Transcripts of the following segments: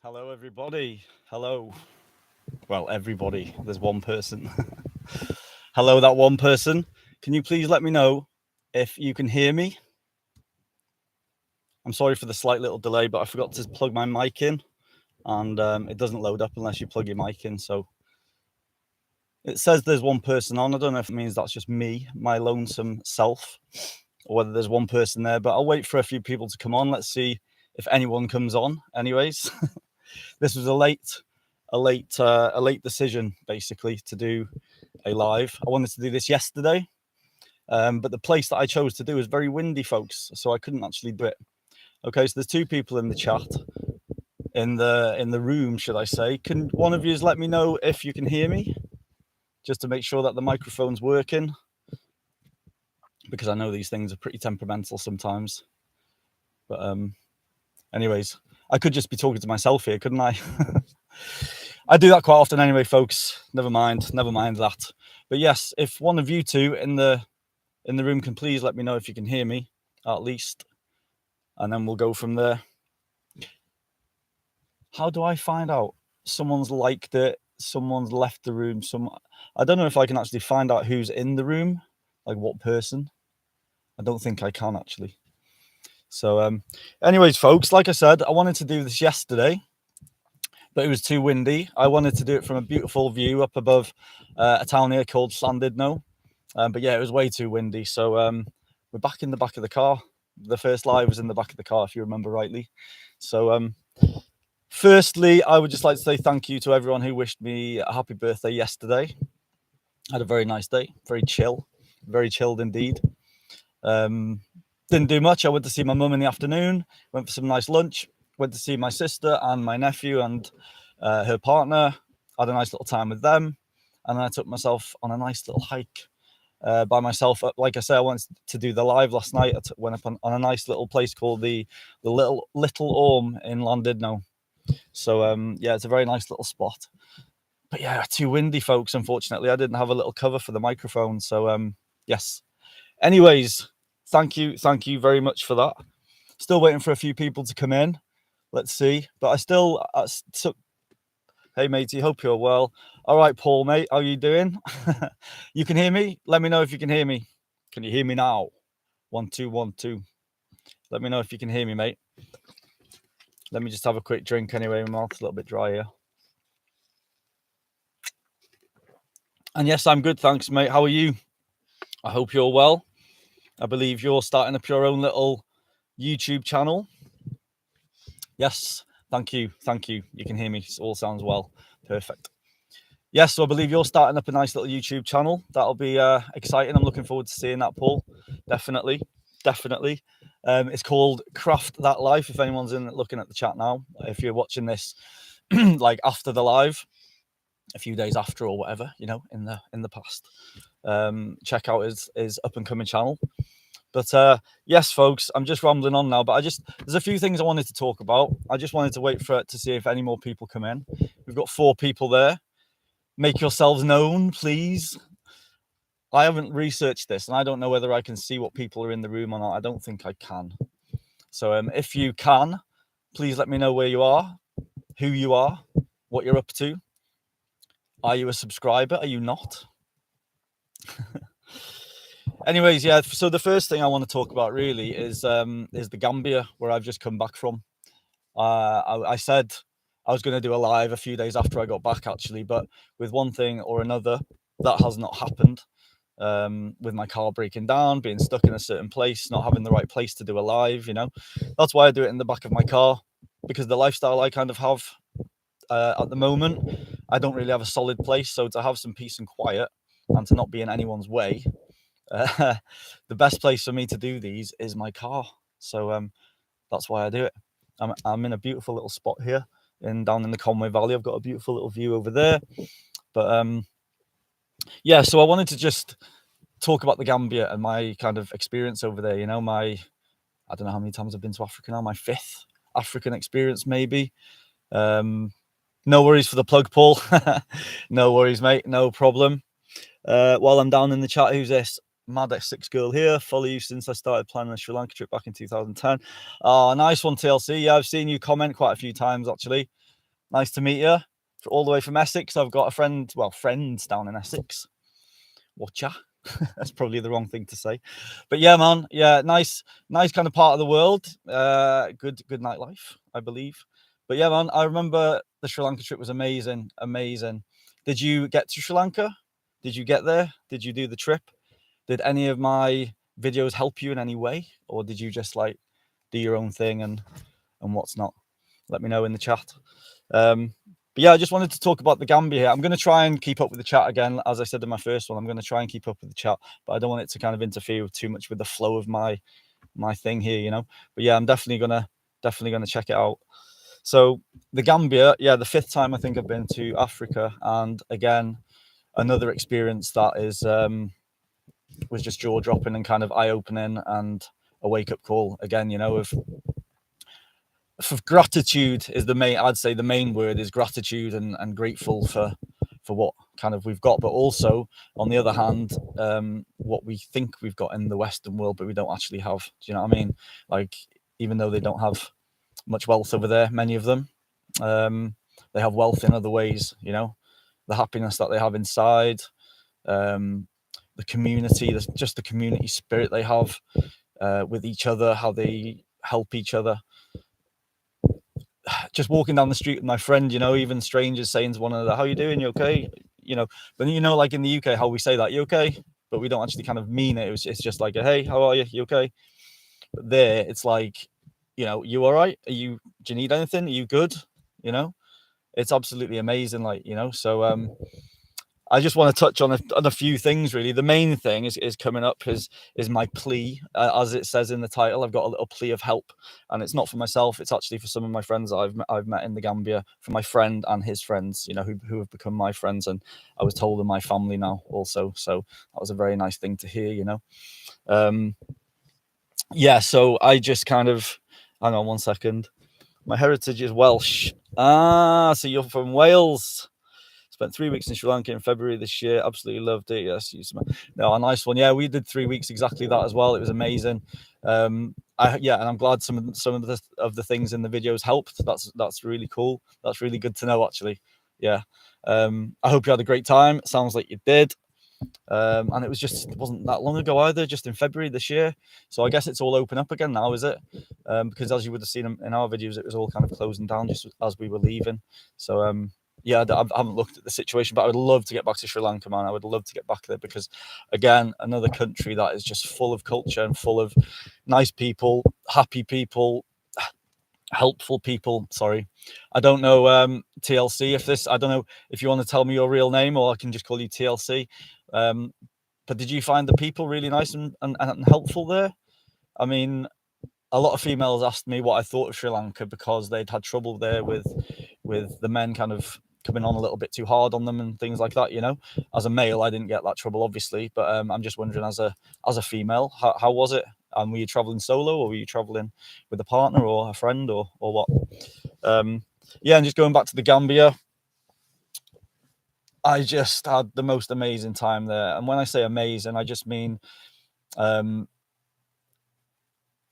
Hello, everybody. Hello. Well, everybody. There's one person. Hello, that one person. Can you please let me know if you can hear me? I'm sorry for the slight little delay, but I forgot to plug my mic in, and it doesn't load up unless you plug your mic in. So it says there's one person on. I don't know if it means that's just me, my lonesome self, or whether there's one person there, but I'll wait for a few people to come on. Let's see if anyone comes on. Anyways, this was a late decision basically to do a live. I wanted to do this yesterday, but the place that I chose to do is very windy, folks, so I couldn't actually do it. Okay, so there's two people in the chat, in the room, should I say. Can one of you let me know if you can hear me, just to make sure that the microphone's working, because I know these things are pretty temperamental sometimes. But anyways, I could just be talking to myself here, couldn't I? I do that quite often anyway, folks. Never mind that. But yes, if one of you two in the room can please let me know if you can hear me, at least, and then we'll go from there. How do I find out someone's liked it, someone's left the room? I don't know if I can actually find out who's in the room, like what person. I don't think I can actually. So anyways, folks, like I said, I wanted to do this yesterday, but it was too windy. I wanted to do it from a beautiful view up above a town here called Llandudno. But yeah, it was way too windy. So we're back in the back of the car. The first live was in the back of the car, if you remember rightly. So firstly, I would just like to say thank you to everyone who wished me a happy birthday yesterday. I had a very nice day, very chilled indeed. Didn't do much. I went to see my mum in the afternoon, went for some nice lunch, went to see my sister and my nephew and her partner, had a nice little time with them. And then I took myself on a nice little hike by myself. Like I said, I wanted to do the live last night. I went up on a nice little place called the Little Orme in Llandudno. So yeah, it's a very nice little spot. But yeah, too windy, folks. Unfortunately, I didn't have a little cover for the microphone. So yes. Anyways, thank you very much for that. Still waiting for a few people to come in. Let's see. But I still hey matey, hope you're well. All right, Paul, mate, how are you doing? You can hear me? Let me know if you can hear me. Can you hear me now? 1 2 1 2. Let me know if you can hear me, mate. Let me just have a quick drink anyway. My mouth's a little bit dry here. And yes, I'm good, thanks, mate. How are you? I hope you're well. I believe you're starting up your own little YouTube channel. Yes, thank you. You can hear me. It all sounds well. Perfect. Yes, so I believe you're starting up a nice little YouTube channel. That'll be exciting. I'm looking forward to seeing that, Paul. Definitely. It's called Craft That Life. If anyone's looking at the chat now, if you're watching this like after the live, a few days after or whatever, you know, in the past, check out his up and coming channel. But yes, folks, I'm just rambling on now. But there's a few things I wanted to talk about. I just wanted to wait for it to see if any more people come in. We've got 4 people there. Make yourselves known, please. I haven't researched this, and I don't know whether I can see what people are in the room or not. I don't think I can. So if you can, please let me know where you are, who you are, what you're up to. Are you a subscriber? Are you not? Anyways, yeah, so the first thing I want to talk about really is the Gambia, where I've just come back from. I said I was going to do a live a few days after I got back, actually, but with one thing or another, that has not happened. With my car breaking down, being stuck in a certain place, not having the right place to do a live, you know. That's why I do it in the back of my car, because the lifestyle I kind of have at the moment, I don't really have a solid place. So to have some peace and quiet and to not be in anyone's way, the best place for me to do these is my car. So that's why I do it. I'm in a beautiful little spot here down in the Conway Valley. I've got a beautiful little view over there. But yeah, so I wanted to just talk about the Gambia and my kind of experience over there. You know, I don't know how many times I've been to Africa now, my 5th African experience maybe. No worries for the plug, Paul. No worries, mate, no problem. While I'm down in the chat, who's this? Mad X6 girl here. Follow you since I started planning a Sri Lanka trip back in 2010. Oh, nice one, TLC. Yeah, I've seen you comment quite a few times, actually. Nice to meet you. All the way from Essex. I've got a friend, well, friends down in Essex. Watcha. That's probably the wrong thing to say. But yeah, man. Yeah, nice kind of part of the world. Good nightlife, I believe. But yeah, man, I remember the Sri Lanka trip was amazing. Did you get to Sri Lanka? Did you get there? Did you do the trip? Did any of my videos help you in any way? Or did you just like do your own thing and what's not? Let me know in the chat. But yeah, I just wanted to talk about the Gambia here. I'm going to try and keep up with the chat again. As I said in my first one, I'm going to try and keep up with the chat, but I don't want it to kind of interfere too much with the flow of my thing here, you know. But yeah, I'm definitely gonna check it out. So the Gambia, yeah, the 5th time I think I've been to Africa, and again, another experience that is was just jaw dropping and kind of eye opening and a wake up call again, you know, of gratitude is the main, I'd say the main word is gratitude and grateful for what kind of we've got, but also on the other hand, what we think we've got in the Western world, but we don't actually have. Do you know what I mean? Like, even though they don't have much wealth over there, many of them, they have wealth in other ways, you know, the happiness that they have inside, the community, just the community spirit they have with each other, how they help each other. Just walking down the street with my friend, you know, even strangers saying to one another, "How you doing? You okay?" You know, but you know, like in the UK, how we say that, "You okay?" But we don't actually kind of mean it. It's just like, "Hey, how are you? You okay?" But there, it's like, you know, "You all right? Do you need anything? Are you good?" You know, it's absolutely amazing. Like, you know, so I just want to touch on a few things really. The main thing is coming up is my plea, as it says in the title. I've got a little plea of help, and it's not for myself. It's actually for some of my friends that I've met in the Gambia, for my friend and his friends, you know, who have become my friends, and I was told in my family now also. So that was a very nice thing to hear, you know. Yeah, so I just kind of, hang on one second. My heritage is Welsh. So you're from Wales. Spent 3 weeks in Sri Lanka in February this year. Absolutely loved it. Yes, no, a nice one. Yeah, we did 3 weeks exactly that as well. It was amazing. And I'm glad some of the things in the videos helped. That's really cool. That's really good to know, actually. Yeah. I hope you had a great time. It sounds like you did. And it wasn't that long ago either, just in February this year. So I guess it's all open up again now, is it? Because as you would have seen in our videos, it was all kind of closing down just as we were leaving. So yeah, I haven't looked at the situation, but I would love to get back to Sri Lanka, man. I would love to get back there because, again, another country that is just full of culture and full of nice people, happy people, helpful people. Sorry, I don't know TLC. I don't know if you want to tell me your real name, or I can just call you TLC. But did you find the people really nice and helpful there? I mean, a lot of females asked me what I thought of Sri Lanka because they'd had trouble there with the men kind of coming on a little bit too hard on them and things like that. You know, as a male, I didn't get that trouble, obviously, but I'm just wondering, as a female, how was it? And were you traveling solo, or were you traveling with a partner or a friend, or what? Yeah, and just going back to the Gambia, I just had the most amazing time there. And when I say amazing, I just mean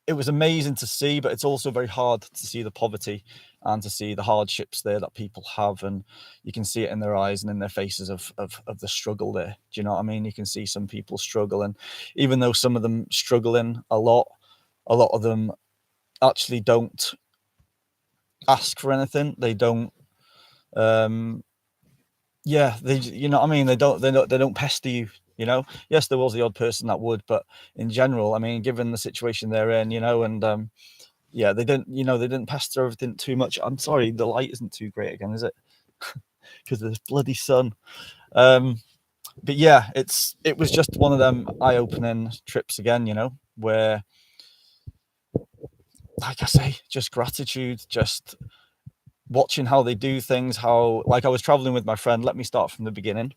it was amazing to see, but it's also very hard to see the poverty and to see the hardships there that people have, and you can see it in their eyes and in their faces of the struggle there. Do you know what I mean? You can see some people struggle, and even though some of them struggling a lot of them actually don't ask for anything. They don't yeah, you know what I mean? They don't pester you, you know. Yes, there was the odd person that would, but in general, I mean, given the situation they're in, you know, and yeah, they didn't pester everything too much. I'm sorry, the light isn't too great again, is it? Because of this bloody sun. But yeah, it was just one of them eye-opening trips again, you know, where, like I say, just gratitude, just watching how they do things, how, like, I was traveling with my friend. Let me start from the beginning,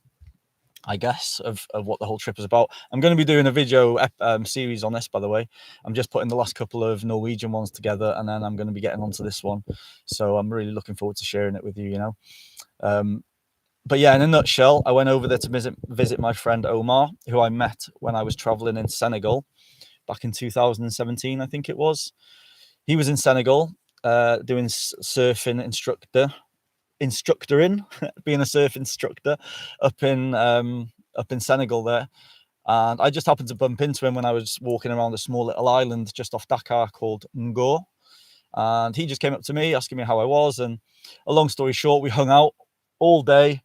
I guess, of what the whole trip is about. I'm going to be doing a video series on this, by the way. I'm just putting the last couple of Norwegian ones together, and then I'm going to be getting onto this one. So I'm really looking forward to sharing it with you, you know. But yeah, in a nutshell, I went over there to visit my friend Omar, who I met when I was traveling in Senegal back in 2017, I think it was. He was in Senegal doing surfing instructor. instructor in, being a surf instructor up in Senegal there. And I just happened to bump into him when I was walking around a small little island just off Dakar called Ngo. And he just came up to me asking me how I was. And a long story short, we hung out all day,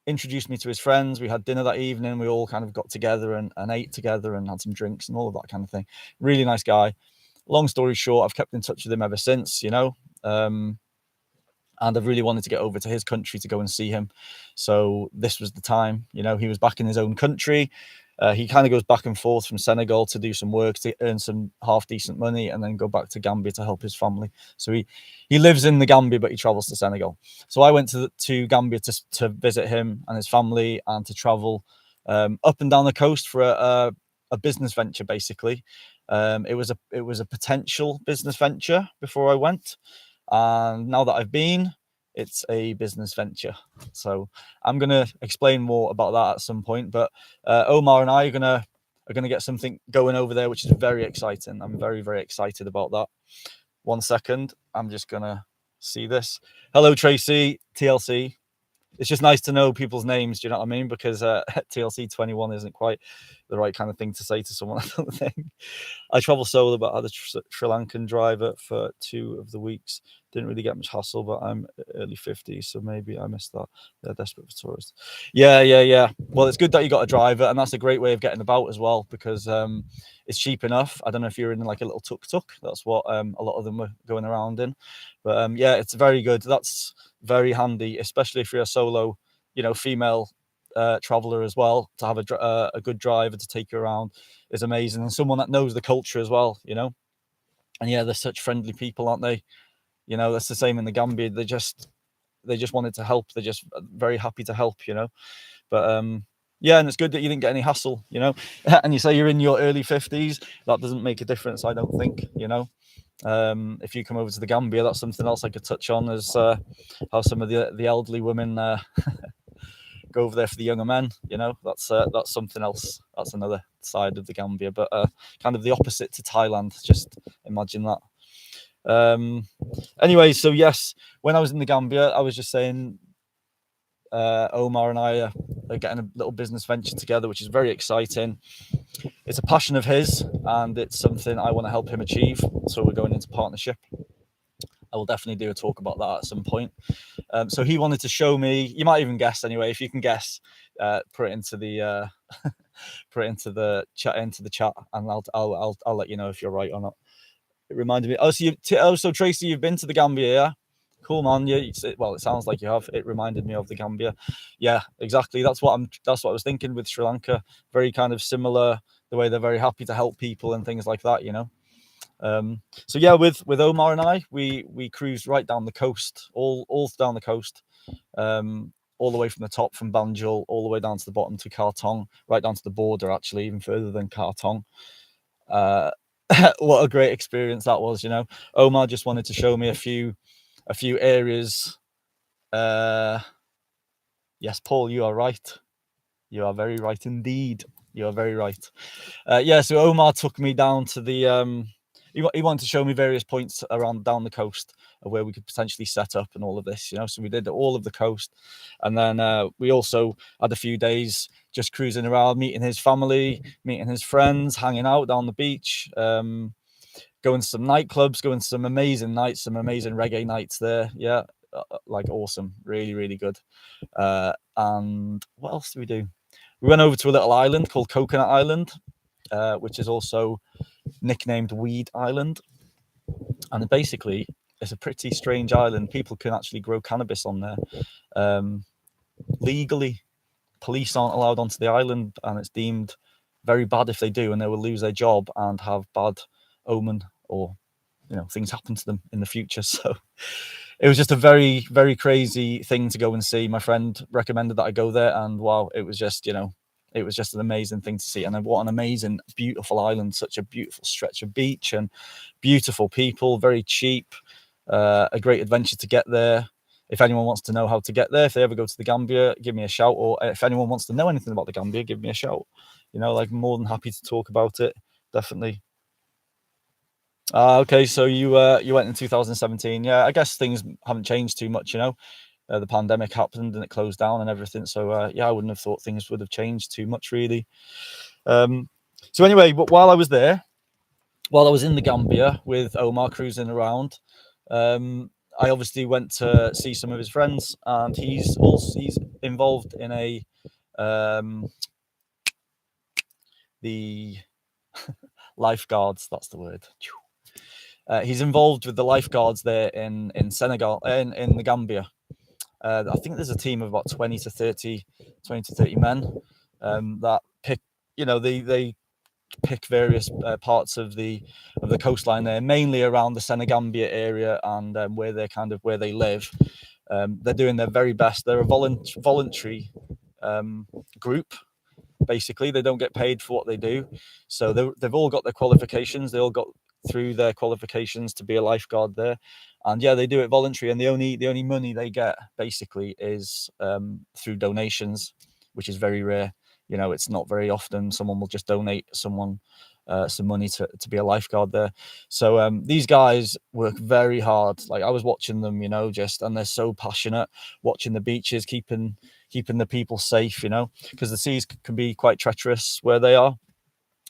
introduced me to his friends. We had dinner that evening. We all kind of got together and ate together and had some drinks and all of that kind of thing. Really nice guy. Long story short, I've kept in touch with him ever since, you know. And I've really wanted to get over to his country to go and see him. So this was the time, you know. He was back in his own country. He kind of goes back and forth from Senegal to do some work to earn some half decent money and then go back to Gambia to help his family. So he lives in the Gambia, but he travels to Senegal. So I went to Gambia to visit him and his family and to travel up and down the coast for a business venture, basically. It was a potential business venture before I went. And now that I've been, it's a business venture. So I'm going to explain more about that at some point. But Omar and I are going to get something going over there, which is very exciting. I'm very, very excited about that. 1 second. I'm just going to see this. Hello, Tracy, TLC. It's just nice to know people's names. Do you know what I mean? Because TLC 21 isn't quite the right kind of thing to say to someone, I don't think. I travel solo, but I had a Sri Lankan driver for 2 of the weeks. Didn't really get much hassle, but I'm early 50s, so maybe I missed that. They're desperate for tourists. Yeah. Well, it's good that you got a driver, and that's a great way of getting about as well, because it's cheap enough. I don't know if you're in like a little tuk-tuk. That's what a lot of them were going around in. But yeah, it's very good. That's very handy, especially if you're a solo, you know, female traveler as well. To have a good driver to take you around is amazing, and someone that knows the culture as well, you know. And yeah, they're such friendly people, aren't they? You know, that's the same in the Gambia. They just wanted to help. They're just very happy to help, you know. But yeah, and it's good that you didn't get any hassle, you know. And you say you're in your early 50s. That doesn't make a difference, I don't think, you know. If you come over to the Gambia, that's something else I could touch on, is how some of the elderly women go over there for the younger men. You know, that's something else. That's another side of the Gambia, but kind of the opposite to Thailand. Just imagine that. Anyway, so yes, when I was in the Gambia, I was just saying, Omar and I are getting a little business venture together, which is very exciting. It's a passion of his, and it's something I want to help him achieve. So we're going into partnership. I will definitely do a talk about that at some point. So he wanted to show me. You might even guess anyway. If you can guess, put it into the chat, and I'll let you know if you're right or not. It reminded me. So Tracy, you've been to the Gambia, yeah? Cool, man. Yeah. Well, it sounds like you have. It reminded me of the Gambia. Yeah, exactly. That's what I was thinking with Sri Lanka. Very kind of similar. The way they're very happy to help people and things like that, you know. So yeah, with Omar and I, we cruised right down the coast, all down the coast, all the way from the top, from Banjul, all the way down to the bottom to Khartoum, right down to the border, actually, even further than Khartoum. What a great experience that was, you know. Omar just wanted to show me a few areas. Yes, Paul, you are right. You are very right indeed. You are very right. Yeah, so Omar took me down to the he wanted to show me various points around down the coast of where we could potentially set up and all of this, you know. So we did all of the coast, and then we also had a few days just cruising around, meeting his family, meeting his friends, hanging out down the beach, going to some nightclubs, going to some amazing nights, some amazing reggae nights there. Yeah, like awesome, really, really good. And what else did we do? We went over to a little island called Coconut Island, which is also nicknamed Weed Island. And basically, it's a pretty strange island. People can actually grow cannabis on there legally. Police aren't allowed onto the island, and it's deemed very bad if they do, and they will lose their job and have bad omen, or, you know, things happen to them in the future. So it was just a very, very crazy thing to go and see. My friend recommended that I go there, and wow, it was just, you know, it was just an amazing thing to see. And what an amazing, beautiful island, such a beautiful stretch of beach and beautiful people, very cheap, a great adventure to get there. If anyone wants to know how to get there, if they ever go to the Gambia, give me a shout. Or if anyone wants to know anything about the Gambia, give me a shout. You know, like, more than happy to talk about it. Definitely. Okay, so you went in 2017. Yeah, I guess things haven't changed too much, you know. the pandemic happened and it closed down and everything. So yeah, I wouldn't have thought things would have changed too much really. So anyway, but while I was there, while I was in the Gambia with Omar cruising around, I obviously went to see some of his friends, and he's involved in the lifeguards. That's the word. He's involved with the lifeguards there in Senegal, in the Gambia. I think there's a team of about 20 to 30 men that pick. They pick various parts of the coastline there, mainly around the Senegambia area and where they live. They're doing their very best. They're a voluntary group. Basically, they don't get paid for what they do, so they've all got their qualifications. They all got through their qualifications to be a lifeguard there, and yeah, they do it voluntary. And the only money they get basically is through donations, which is very rare. It's not very often someone will just donate someone some money to be a lifeguard there. So these guys work very hard. Like, I was watching them, and they're so passionate, watching the beaches, keeping the people safe, because the seas can be quite treacherous where they are,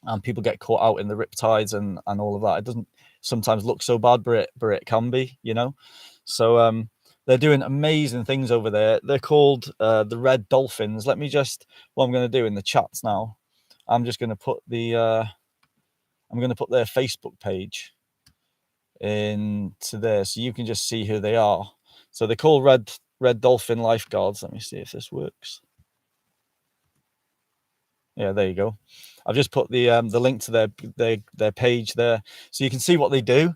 and people get caught out in the riptides and all of that. It doesn't sometimes look so bad, but it can be, So they're doing amazing things over there. They're called the Red Dolphins. What I'm going to do in the chats now, I'm just going to put their Facebook page into there, so you can just see who they are. So they're called Red Dolphin Lifeguards. Let me see if this works. Yeah, there you go. I've just put the link to their page there, so you can see what they do.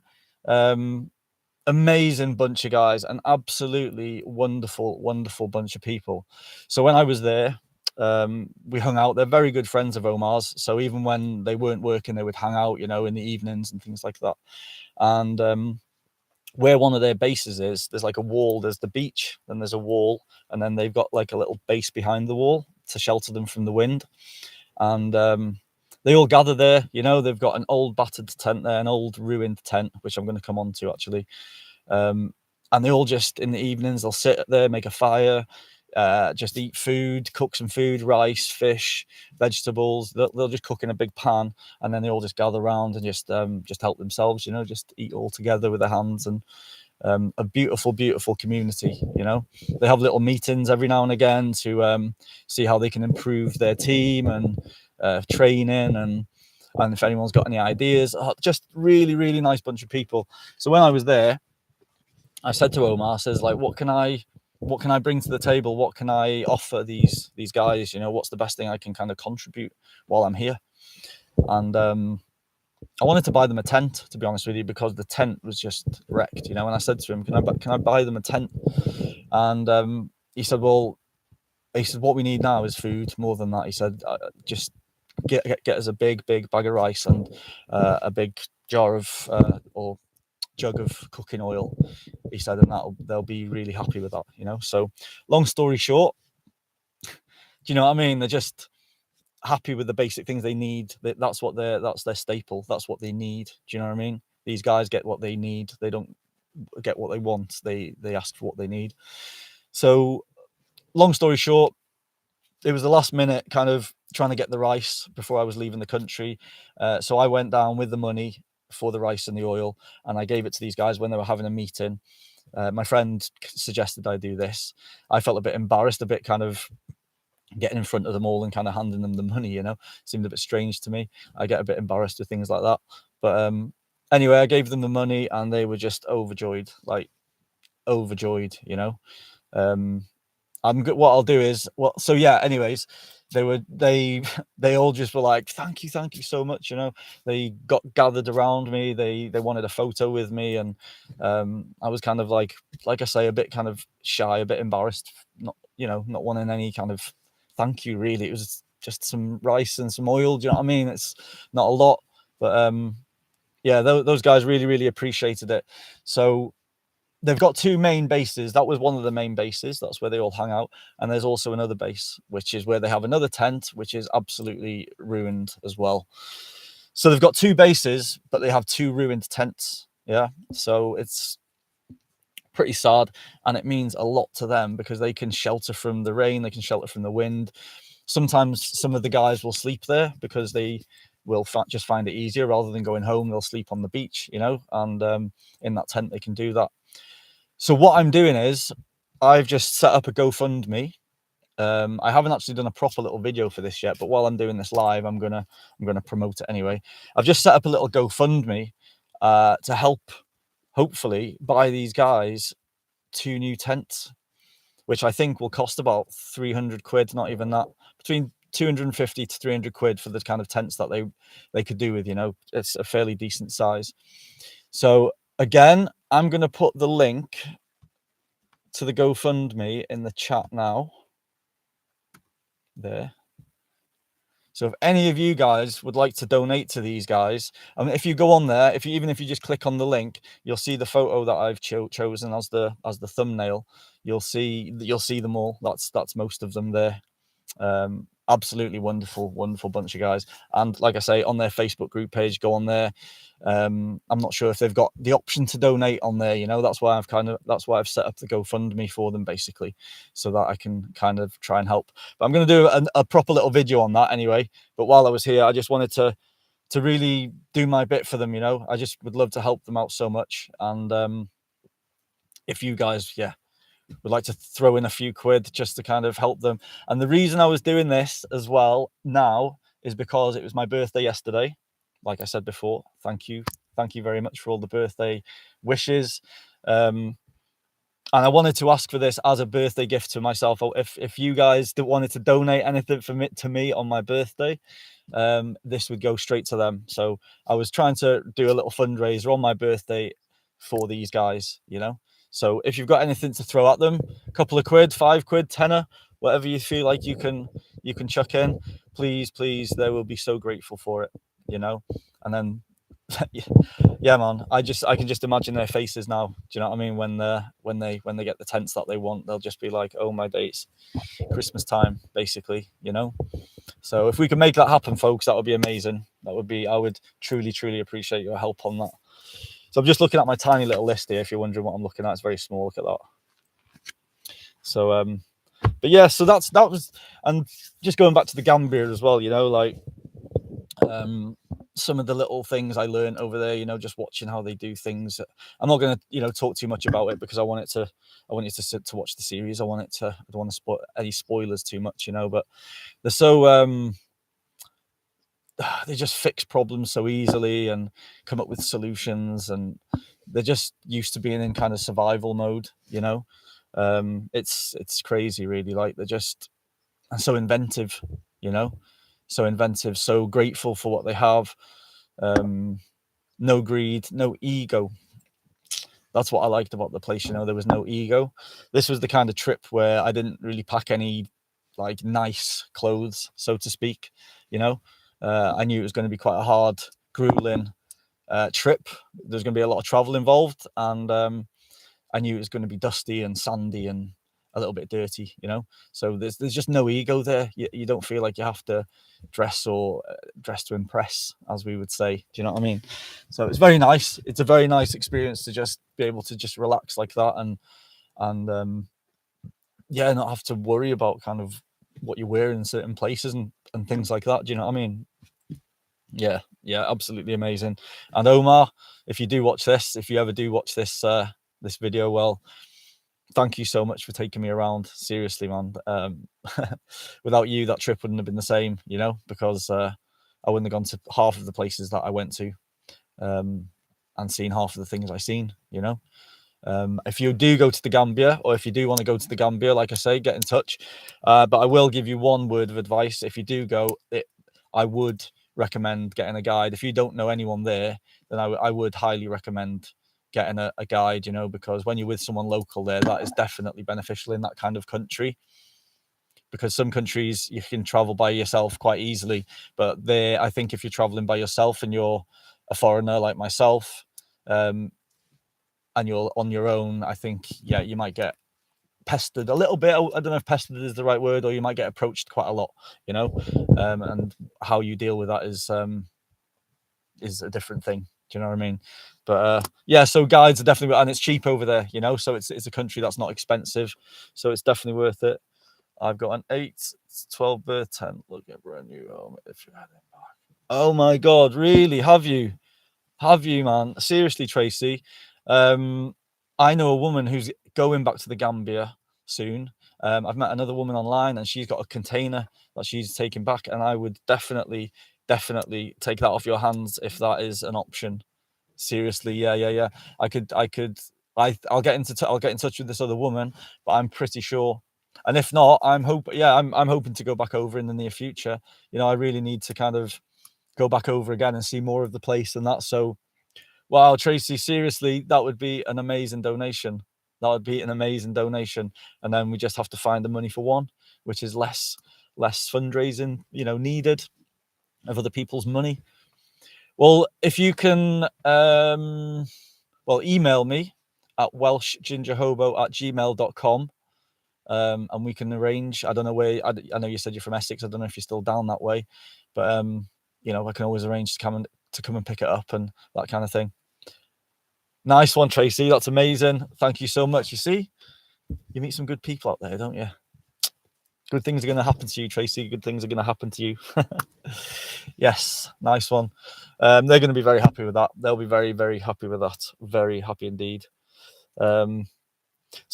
Amazing bunch of guys, an absolutely wonderful bunch of people. So when I was there, we hung out. They're very good friends of Omar's, so even when they weren't working, they would hang out, in the evenings and things like that. And where one of their bases is, there's like a wall. There's the beach, then there's a wall, and then they've got like a little base behind the wall to shelter them from the wind. And they all gather there. They've got an old battered tent there, an old ruined tent, which I'm going to come on to actually. And they all just, in the evenings, they'll sit there, make a fire, just eat food, cook some food, rice, fish, vegetables. They'll just cook in a big pan, and then they all just gather around and just help themselves, just eat all together with their hands. And a beautiful community. They have little meetings every now and again to see how they can improve their team and training, and if anyone's got any ideas. Just really nice bunch of people. So when I was there, I said to Omar, says, like, what can I bring to the table? What can I offer these guys? What's the best thing I can kind of contribute while I'm here? And I wanted to buy them a tent, to be honest with you, because the tent was just wrecked, And I said to him, can I buy them a tent? And he said, well, what we need now is food. More than that, he said, just get us a big bag of rice and a big jar of or jug of cooking oil. He said, and they'll be really happy with that, So long story short, do you know what I mean? They're just happy with the basic things they need. That's their staple. That's what they need. Do you know what I mean? These guys get what they need. They don't get what they want. They ask for what they need. So long story short, it was the last minute kind of trying to get the rice before I was leaving the country. So I went down with the money for the rice and the oil, and I gave it to these guys when they were having a meeting. My friend suggested I do this. I felt a bit embarrassed, a bit kind of getting in front of them all and kind of handing them the money, seemed a bit strange to me. I get a bit embarrassed with things like that. But anyway, I gave them the money and they were just overjoyed. What I'll do is, so yeah, anyways, they all just were like, thank you so much. They got gathered around me. They wanted a photo with me, and I was kind of like I say, a bit kind of shy, a bit embarrassed, not wanting any kind of thank you really. It was just some rice and some oil. Do you know what I mean? It's not a lot, but yeah, those guys really appreciated it. So they've got two main bases. That was one of the main bases. That's where they all hang out. And there's also another base, which is where they have another tent, which is absolutely ruined as well. So they've got two bases, but they have two ruined tents. Yeah. So it's Pretty sad, and it means a lot to them because they can shelter from the rain, they can shelter from the wind. Sometimes some of the guys will sleep there because they will just find it easier rather than going home. They'll sleep on the beach, you know, and in that tent they can do that. So what I'm doing is I've just set up a GoFundMe. I haven't actually done a proper little video for this yet, but while I'm doing this live, I'm gonna promote it anyway. I've just set up a little GoFundMe to help, hopefully, buy these guys 2 new tents, which I think will cost about 300 quid, not even that, between 250 to 300 quid for the kind of tents that they could do with, you know. It's a fairly decent size. So again, I'm going to put the link to the GoFundMe in the chat now. There. So if any of you guys would like to donate to these guys, I mean, if you go on there, even if you just click on the link, you'll see the photo that I've chosen as the thumbnail. You'll see them all. That's most of them there. Absolutely wonderful bunch of guys. And like I say, on their Facebook group page, go on there. I'm not sure if they've got the option to donate on there, you know. That's why I've set up the GoFundMe for them, basically, so that I can kind of try and help. But I'm going to do a proper little video on that anyway. But while I was here, I just wanted to really do my bit for them, you know. I just would love to help them out so much. And if you guys, would like to throw in a few quid just to kind of help them. And the reason I was doing this as well now is because it was my birthday yesterday. Like I said before, thank you very much for all the birthday wishes. And I wanted to ask for this as a birthday gift to myself. If you guys wanted to donate anything to me on my birthday, this would go straight to them. So I was trying to do a little fundraiser on my birthday for these guys, you know. So if you've got anything to throw at them, a couple of quid, 5 quid, tenner, whatever you feel like you can chuck in, please, they will be so grateful for it, you know. And then yeah, man, I can just imagine their faces now. Do you know what I mean? When they get the tents that they want, they'll just be like, oh my days, Christmas time, basically, you know. So if we can make that happen, folks, that would be amazing. I would truly appreciate your help on that. So I'm just looking at my tiny little list here. If you're wondering what I'm looking at, it's very small. Look at that. So, but yeah, so that was, and just going back to the Gambia as well, you know, like, some of the little things I learned over there, you know, just watching how they do things. I'm not going to, you know, talk too much about it because I want you to watch the series. I don't want to spoil any spoilers too much, you know, but they're so, they just fix problems so easily and come up with solutions, and they're just used to being in kind of survival mode, you know. It's crazy, really. Like, they're just so inventive, you know, so grateful for what they have. No greed, no ego. That's what I liked about the place, you know. There was no ego. This was the kind of trip where I didn't really pack any like nice clothes, so to speak, you know. I knew it was going to be quite a hard, grueling trip. There's going to be a lot of travel involved, and I knew it was going to be dusty and sandy and a little bit dirty, you know. So there's just no ego there. You don't feel like you have to dress to impress, as we would say. Do you know what I mean? So it's very nice. It's a very nice experience to just be able to just relax like that, and not have to worry about kind of what you wear in certain places and things like that. Do you know what I mean? Yeah, absolutely amazing. And Omar, if you ever do watch this this video, well, thank you so much for taking me around. Seriously, man. Without you, that trip wouldn't have been the same, you know, because I wouldn't have gone to half of the places that I went to, and seen half of the things I seen, you know. If you do go to the Gambia, or if you do want to go to the Gambia, like I say, get in touch. But I will give you one word of advice. If you do go, I would recommend getting a guide. If you don't know anyone there, then I would highly recommend getting a guide, you know, because when you're with someone local there, that is definitely beneficial in that kind of country. Because some countries you can travel by yourself quite easily, but there, I think if you're traveling by yourself and you're a foreigner like myself, and you're on your own, I think, you might get pestered a little bit. I don't know if pestered is the right word, or you might get approached quite a lot, you know. And how you deal with that is a different thing. Do you know what I mean? But yeah, so guides are definitely, and it's cheap over there, you know. So it's a country that's not expensive, so it's definitely worth it. I've got an 8, 12 bird tent. Look at brand new home if you're heading back. Oh my god, really? Have you? Have you, man? Seriously, Tracy. I know a woman who's going back to the Gambia soon. I've met another woman online, and she's got a container that she's taking back, and I would definitely take that off your hands if that is an option. Seriously, yeah. I'll get in touch with this other woman, but I'm pretty sure. And if not, I'm hoping to go back over in the near future. You know, I really need to kind of go back over again and see more of the place and that. So, wow, Tracy, seriously, that would be an amazing donation. That would be an amazing donation. And then we just have to find the money for one, which is less fundraising, you know, needed of other people's money. Well, if you can, email me at welshgingerhobo@gmail.com, and we can arrange. I don't know where. I know you said you're from Essex. I don't know if you're still down that way, but you know, I can always arrange to come and pick it up and that kind of thing. Nice one, Tracy. That's amazing. Thank you so much. You see, you meet some good people out there, don't you? Good things are going to happen to you, Tracy. Good things are going to happen to you. Yes, nice one. They're going to be very happy with that. They'll be very, very happy with that. Very happy indeed. So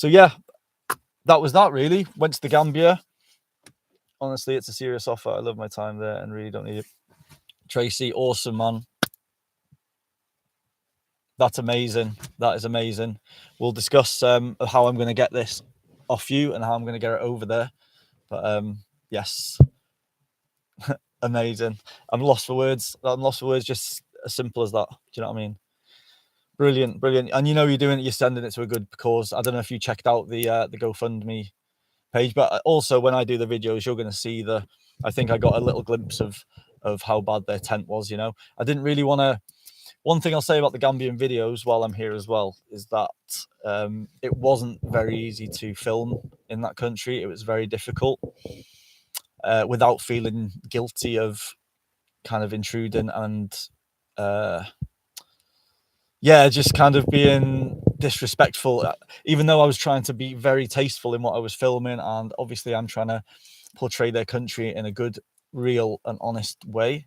yeah, that was that really. Went to the Gambia. Honestly, it's a serious offer. I love my time there and really don't need it. Tracy, awesome, man. That's amazing. That is amazing. We'll discuss how I'm going to get this off you and how I'm going to get it over there. But yes, amazing. I'm lost for words. Just as simple as that. Do you know what I mean? Brilliant. And you know you're doing it. You're sending it to a good cause. I don't know if you checked out the GoFundMe page, but also when I do the videos, you're going to see I think I got a little glimpse of how bad their tent was. You know, I didn't really want to. One thing I'll say about the Gambian videos while I'm here as well is that it wasn't very easy to film in that country. It was very difficult without feeling guilty of kind of intruding and just kind of being disrespectful, even though I was trying to be very tasteful in what I was filming. And obviously I'm trying to portray their country in a good, real and honest way,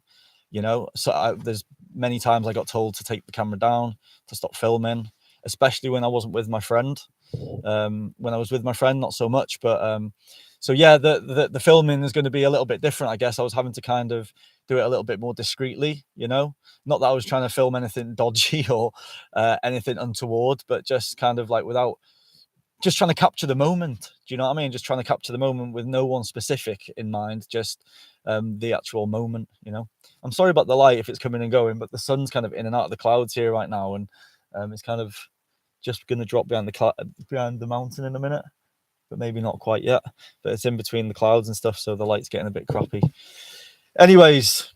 you know. So there's many times I got told to take the camera down, to stop filming, especially when I wasn't with my friend. When I was with my friend, not so much, but so yeah, the filming is going to be a little bit different. I guess I was having to kind of do it a little bit more discreetly, you know. Not that I was trying to film anything dodgy or anything untoward, but just kind of like just trying to capture the moment. Do you know what I mean? Just trying to capture the moment with no one specific in mind, just the actual moment, you know. I'm sorry about the light if it's coming and going, but the sun's kind of in and out of the clouds here right now, and it's kind of just going to drop behind the mountain in a minute, but maybe not quite yet. But it's in between the clouds and stuff, so the light's getting a bit crappy. Anyways,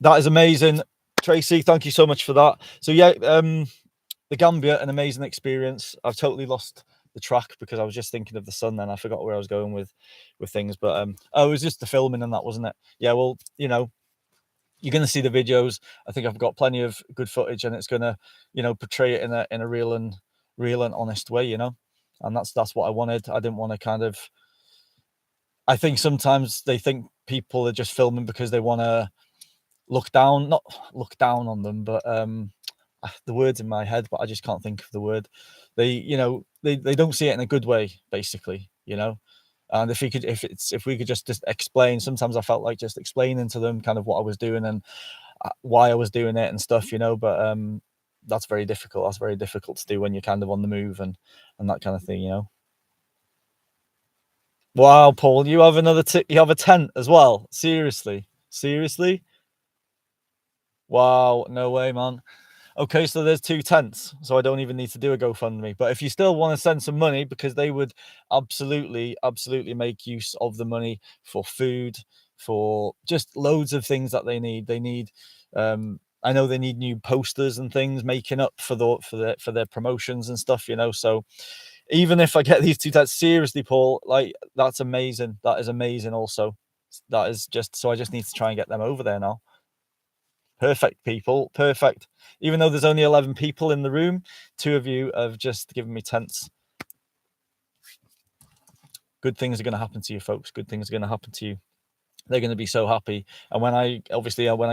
that is amazing, Tracy. Thank you so much for that. So yeah, the Gambia, an amazing experience. I've totally lost the track because I was just thinking of the sun. Then I forgot where I was going with things. But it was just the filming and that, wasn't it? Yeah. Well, you know, you're going to see the videos. I think I've got plenty of good footage, and it's going to, you know, portray it in a real and honest way, you know. And that's what I wanted. I didn't want to kind of. I think sometimes they think people are just filming because they want to not look down on them, but the word's in my head, but I just can't think of the word. They don't see it in a good way, basically, you know. And if we could just explain, sometimes I felt like just explaining to them kind of what I was doing and why I was doing it and stuff, you know. But that's very difficult. That's very difficult to do when you're kind of on the move and that kind of thing, you know. Wow, Paul, you have you have a tent as well. Seriously. Wow, no way, man. Okay, so there's 2 tents, so I don't even need to do a GoFundMe. But if you still want to send some money, because they would absolutely make use of the money for food, for just loads of things that they need. They need, I know they need new posters and things making up for their promotions and stuff, you know. So even if I get these 2 tents, seriously, Paul, like that's amazing. That is amazing. Also, that is just so I just need to try and get them over there now. Perfect, people. Perfect. Even though there's only 11 people in the room, 2 of you have just given me tense. Good things are going to happen to you, folks. Good things are going to happen to you. They're going to be so happy. And when I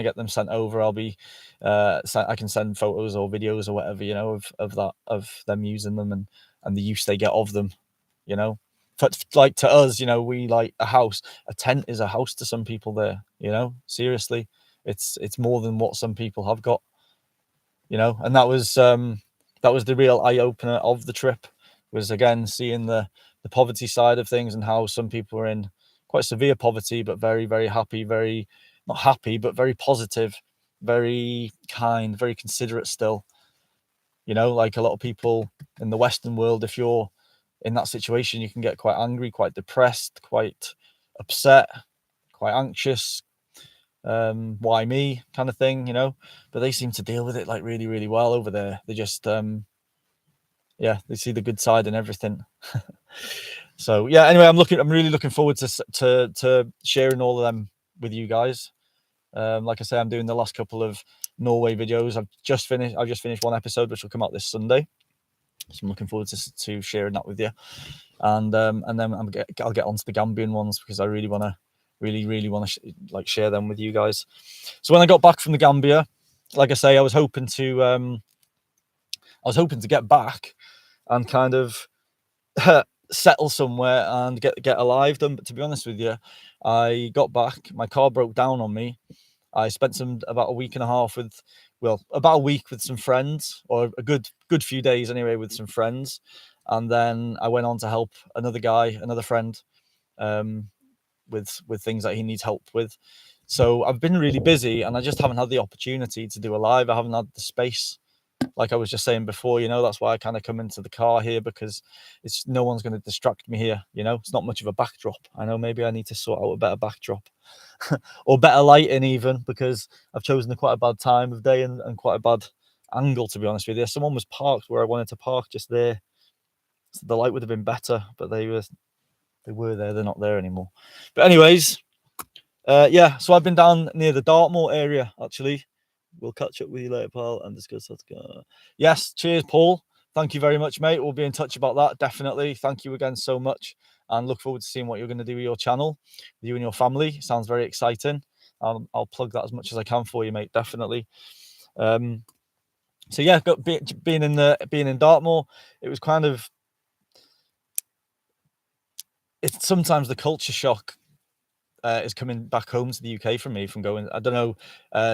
get them sent over, I'll be I can send photos or videos or whatever, you know, of them using them and the use they get of them, you know. But like to us, you know, we like a house. A tent is a house to some people there, you know. Seriously, it's more than what some people have got, you know. And that was the real eye opener of the trip, was again seeing the poverty side of things and how some people are in quite severe poverty, but very, very happy, very not happy, but very positive, very kind, very considerate still. You know, like a lot of people in the Western world, if you're in that situation, you can get quite angry, quite depressed, quite upset, quite anxious. Why me kind of thing, you know? But they seem to deal with it like really, really well over there. They just, yeah, they see the good side in everything. So yeah, anyway, I'm really looking forward to sharing all of them with you guys. Like I say, I'm doing the last couple of Norway videos. I've just finished one episode, which will come out this Sunday. So I'm looking forward to sharing that with you. And then I'll get onto the Gambian ones, because I really want to share them with you guys. So when I got back from the Gambia, like I say, I was hoping to get back and kind of settle somewhere and get a live done. But to be honest with you, I got back, my car broke down on me. I spent about a week and a half about a week with some friends, or a good few days anyway with some friends, and then I went on to help another friend, with things that he needs help with. So I've been really busy, and I just haven't had the opportunity to do a live. I haven't had the space, like I was just saying before, you know. That's why I kind of come into the car here, because it's no one's going to distract me here, you know. It's not much of a backdrop. I know maybe I need to sort out a better backdrop or better lighting even, because I've chosen quite a bad time of day and quite a bad angle, to be honest with you. Someone was parked where I wanted to park, just there, so the light would have been better, but they were there. They're not there anymore. But anyways, yeah, so I've been down near the Dartmoor area, actually. We'll catch up with you later, pal, and discuss how to go. Yes, cheers, Paul. Thank you very much, mate. We'll be in touch about that, definitely. Thank you again so much, and look forward to seeing what you're going to do with your channel, with you and your family. Sounds very exciting. I'll plug that as much as I can for you, mate, definitely. So yeah, being in Dartmoor, it was kind of, it's sometimes the culture shock is coming back home to the UK for me, from going, I don't know,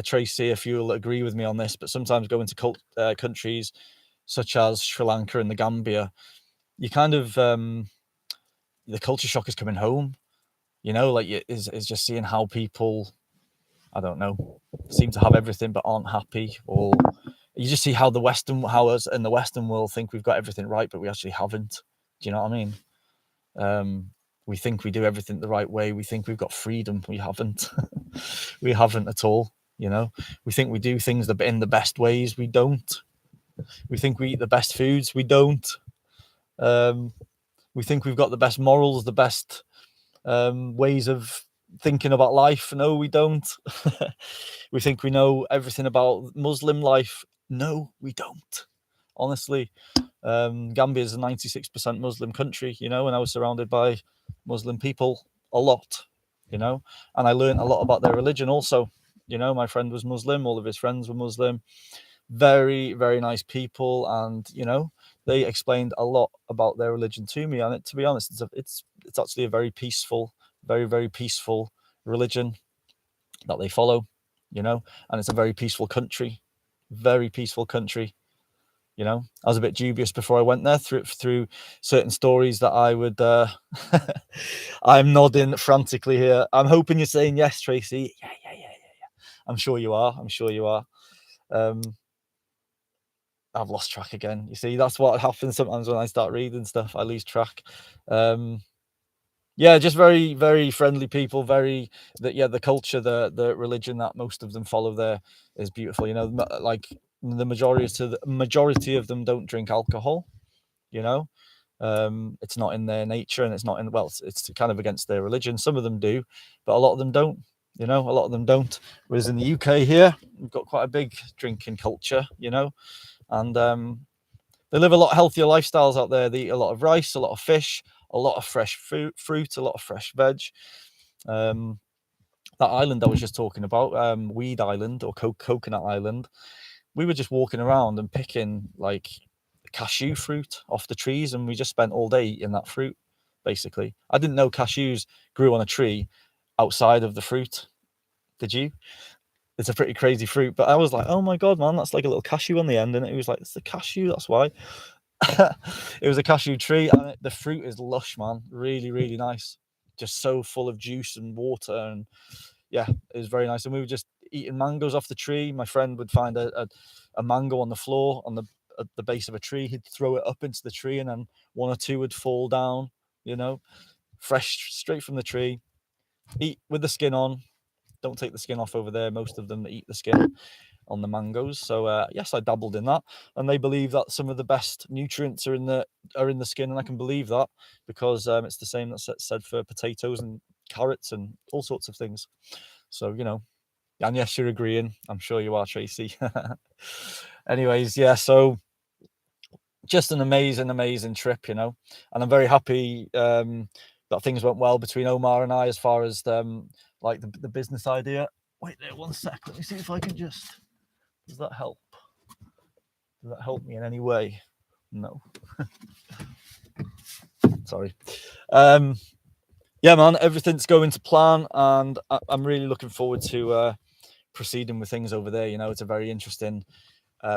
Tracy, if you'll agree with me on this, but sometimes going to countries such as Sri Lanka and the Gambia, you kind of, the culture shock is coming home, you know, like is just seeing how people, I don't know, seem to have everything but aren't happy, or you just see how us in the Western world think we've got everything right, but we actually haven't. Do you know what I mean? We think we do everything the right way. We think we've got freedom. We haven't. We haven't at all. You know, we think we do things in the best ways. We don't. We think we eat the best foods. We don't. We think we've got the best morals, the best ways of thinking about life. No, we don't. We think we know everything about Muslim life. No, we don't. Honestly, Gambia is a 96% Muslim country, you know, and I was surrounded by Muslim people a lot, you know, and I learned a lot about their religion also. You know, my friend was Muslim, all of his friends were Muslim, very, very nice people, and you know, they explained a lot about their religion to me. And to be honest, it's actually a very peaceful, very, very peaceful religion that they follow, you know, and it's a very peaceful country, very peaceful country. You know, I was a bit dubious before I went there through certain stories that I would. I'm nodding frantically here. I'm hoping you're saying yes, Tracy. Yeah. I'm sure you are. I'm sure you are. I've lost track again. You see, that's what happens sometimes when I start reading stuff. I lose track. Yeah, just very, very friendly people. The culture, the religion that most of them follow there is beautiful. You know, like the majority of them don't drink alcohol. You know, it's not in their nature, and it's not in, well, it's kind of against their religion. Some of them do, but a lot of them don't. You know, a lot of them don't. Whereas in the UK here, we've got quite a big drinking culture, you know, and they live a lot healthier lifestyles out there. They eat a lot of rice, a lot of fish, a lot of fresh fruit, a lot of fresh veg. That island I was just talking about, Weed Island or Coconut Island, we were just walking around and picking like cashew fruit off the trees, and we just spent all day eating that fruit. Basically, I didn't know cashews grew on a tree outside of the fruit. Did you? It's a pretty crazy fruit, but I was like, oh my god, man, that's like a little cashew on the end, and it was like, it's the cashew, that's why. It was a cashew tree, and the fruit is lush, man. Really, really nice. Just so full of juice and water, and yeah, it was very nice. And we were just eating mangoes off the tree. My friend would find a mango on the floor on at the base of a tree. He'd throw it up into the tree, and then one or two would fall down. You know, fresh straight from the tree. Eat with the skin on. Don't take the skin off over there. Most of them eat the skin on the mangoes. So yes, I dabbled in that, and they believe that some of the best nutrients are in the skin, and I can believe that because it's the same that's said for potatoes and carrots and all sorts of things. So you know, and yes, you're agreeing. I'm sure you are, Tracy. Anyways, yeah. So just an amazing trip, you know, and I'm very happy that things went well between Omar and I as far as like the business idea. Wait there 1 sec. Let me see if I can just. Does that help? Does that help me in any way? No. Sorry. Yeah, man, everything's going to plan, and I'm really looking forward to proceeding with things over there. You know, it's a very interesting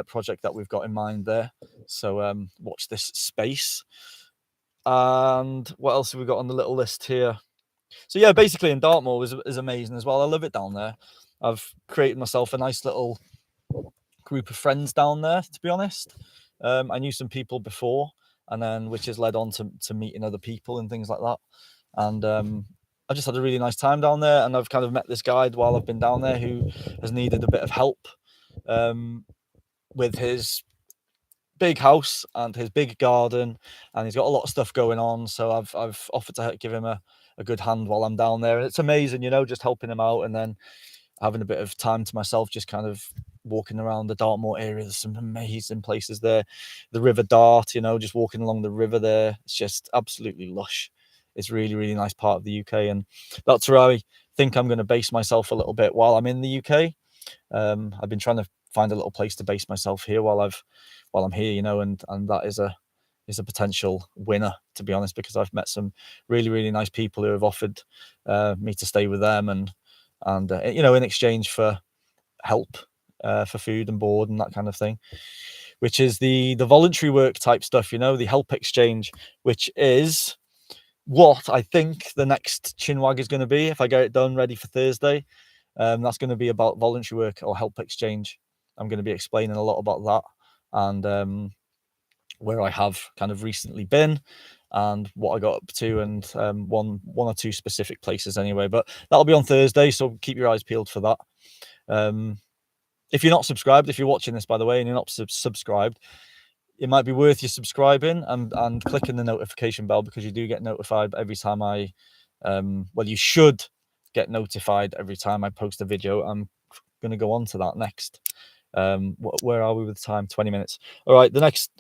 project that we've got in mind there. So watch this space. And what else have we got on the little list here? So yeah, basically in Dartmoor is amazing as well. I love it down there. I've created myself a nice little group of friends down there, to be honest. I knew some people before, and then which has led on to meeting other people and things like that. And I just had a really nice time down there, and I've kind of met this guide while I've been down there who has needed a bit of help with his big house and his big garden, and he's got a lot of stuff going on. So I've offered to give him a good hand while I'm down there, and it's amazing, you know, just helping him out and then having a bit of time to myself, just kind of walking around the Dartmoor area. There's some amazing places there. The River Dart, you know, just walking along the river there. It's just absolutely lush. It's really, really nice part of the UK, and that's where I think I'm going to base myself a little bit while I'm in the UK. I've been trying to find a little place to base myself here while I'm here, you know, and that is a potential winner, to be honest, because I've met some really, really nice people who have offered me to stay with them, and you know, in exchange for help for food and board and that kind of thing, which is the voluntary work type stuff, you know, the help exchange, which is what I think the next chinwag is going to be if I get it done ready for Thursday. That's going to be about voluntary work or help exchange. I'm going to be explaining a lot about that, and where I have kind of recently been and what I got up to, and one or two specific places anyway. But that'll be on Thursday, so keep your eyes peeled for that. If you're not subscribed, if you're watching this, by the way, and you're not subscribed, it might be worth you subscribing and clicking the notification bell, because you do get notified every time I, well, you should get notified every time I post a video. I'm going to go on to that next. Where are we with the time? 20 minutes. All right, the next.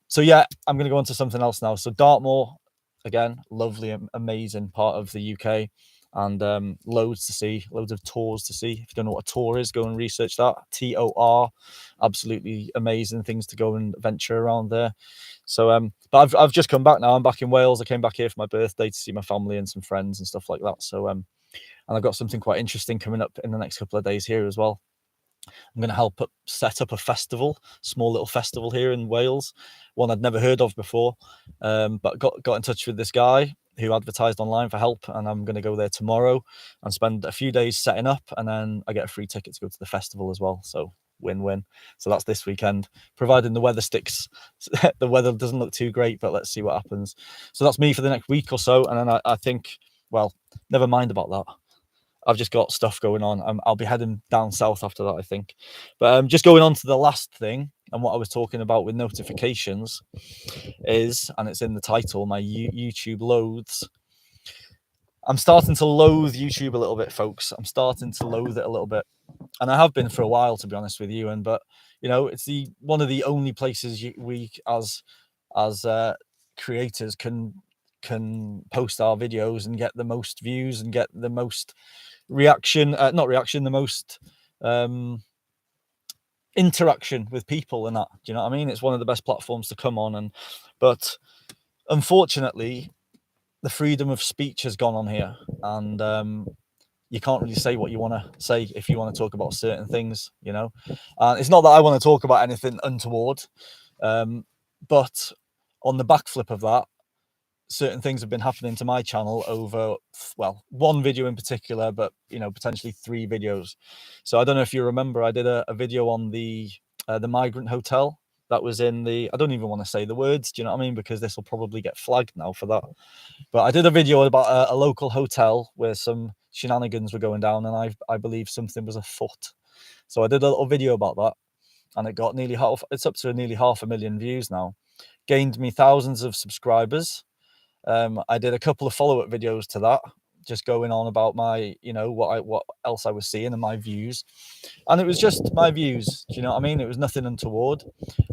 So yeah, I'm going to go on to something else now. So Dartmoor, again, lovely, amazing part of the UK, and loads to see, loads of tours to see. If you don't know what a tour is, go and research that. TOR, absolutely amazing things to go and venture around there. So but I've just come back now. I'm back in Wales. I came back here for my birthday to see my family and some friends and stuff like that. So and I've got something quite interesting coming up in the next couple of days here as well. I'm going to help set up a festival, small little festival here in Wales, one I'd never heard of before, but got in touch with this guy who advertised online for help, and I'm going to go there tomorrow and spend a few days setting up, and then I get a free ticket to go to the festival as well. So win-win. So that's this weekend, providing the weather sticks. The weather doesn't look too great, but let's see what happens. So that's me for the next week or so, and then I think, well, never mind about that. I've just got stuff going on. I'll be heading down south after that, I think. But just going on to the last thing, and what I was talking about with notifications is, and it's in the title, my YouTube Loathes. I'm starting to loathe YouTube a little bit, folks. I'm starting to loathe it a little bit, and I have been for a while, to be honest with you. And but it's the one of the only places we as creators can post our videos and get the most views and get the most reaction, not reaction, the most interaction with people and that. Do you know what I mean? It's one of the best platforms to come on, but unfortunately, the freedom of speech has gone on here, and you can't really say what you want to say if you want to talk about certain things. It's not that I want to talk about anything untoward, but on the backflip of that, certain things have been happening to my channel over, well, one video in particular, but potentially 3 videos. So I don't know if you remember, I did a video on the migrant hotel that was in the, I don't even want to say the words, do you know what I mean, because this will probably get flagged now for that. But I did a video about a local hotel where some shenanigans were going down, and I believe something was afoot. So I did a little video about that, and it got it's up to nearly 500,000 views now. Gained me thousands of subscribers. I did a couple of follow-up videos to that, just going on about my, what else I was seeing and my views. And it was just my views, do you know what I mean? It was nothing untoward.